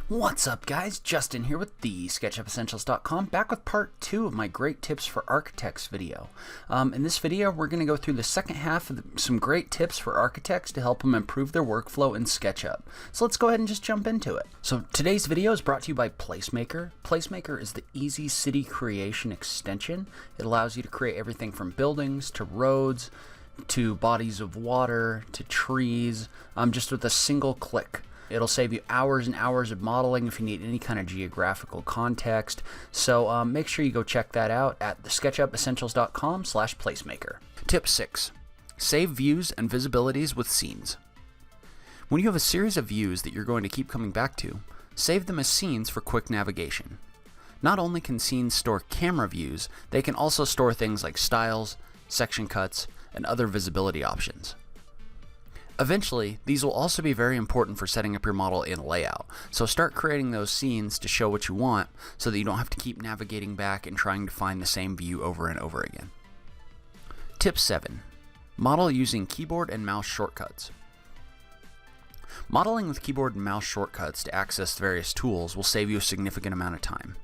What's up guys, Justin here with TheSketchUpEssentials.com, back with part 2 of my great tips for architects video. In this video we're going to go through the second half of some great tips for architects to help them improve their workflow in SketchUp. So let's go ahead and just jump into it. So today's video is brought to you by PLACEMAKER. PLACEMAKER is the easy city creation extension. It allows you to create everything from buildings to roads to bodies of water to trees, just with a single click. It'll save you hours and hours of modeling if you need any kind of geographical context. So make sure you go check that out at TheSketchUpEssentials.com/placemaker. Tip 6. Save views and visibilities with scenes. When you have a series of views that you're going to keep coming back to, save them as scenes for quick navigation. Not only can scenes store camera views, they can also store things like styles, section cuts, and other visibility options. Eventually, these will also be very important for setting up your model in layout, so start creating those scenes to show what you want so that you don't have to keep navigating back and trying to find the same view over and over again. Tip 7. Model using keyboard and mouse shortcuts. Modeling with keyboard and mouse shortcuts to access various tools will save you a significant amount of time.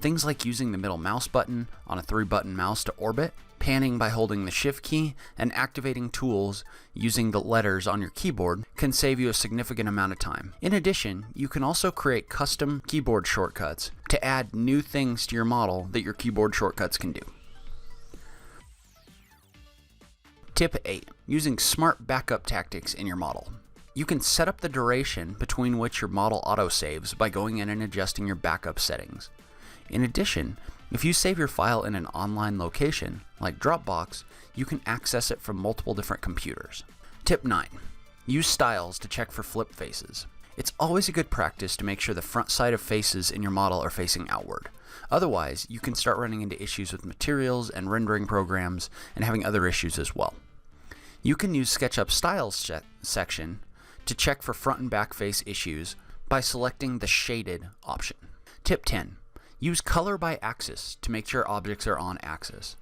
Things like using the middle mouse button on a 3-button mouse to orbit, panning by holding the Shift key, and activating tools using the letters on your keyboard can save you a significant amount of time. In addition, you can also create custom keyboard shortcuts to add new things to your model that your keyboard shortcuts can do. Tip 8. Using smart backup tactics in your model. You can set up the duration between which your model autosaves by going in and adjusting your backup settings. In addition, if you save your file in an online location, like Dropbox, you can access it from multiple different computers. Tip 9. Use styles to check for flip faces. It's always a good practice to make sure the front side of faces in your model are facing outward. Otherwise, you can start running into issues with materials and rendering programs and having other issues as well. You can use SketchUp Styles section to check for front and back face issues by selecting the shaded option. Tip 10. Use color by axis to make sure objects are on axis.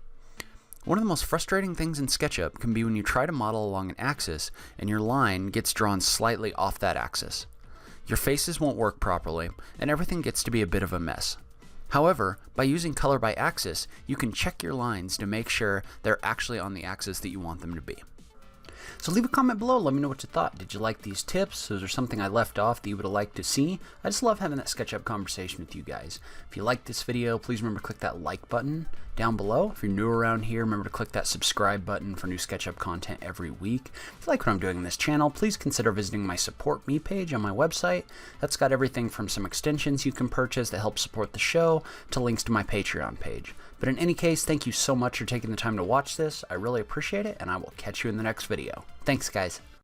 One of the most frustrating things in SketchUp can be when you try to model along an axis and your line gets drawn slightly off that axis. Your faces won't work properly and everything gets to be a bit of a mess. However, by using color by axis, you can check your lines to make sure they're actually on the axis that you want them to be. So leave a comment below, let me know what you thought. Did you like these tips? Was there something I left off that you would have liked to see? I just love having that SketchUp conversation with you guys. If you liked this video, please remember to click that like button down below. If you're new around here, remember to click that subscribe button for new SketchUp content every week. If you like what I'm doing in this channel, please consider visiting my Support Me page on my website. That's got everything from some extensions you can purchase that help support the show to links to my Patreon page. But in any case, thank you so much for taking the time to watch this. I really appreciate it, and I will catch you in the next video. Thanks, guys.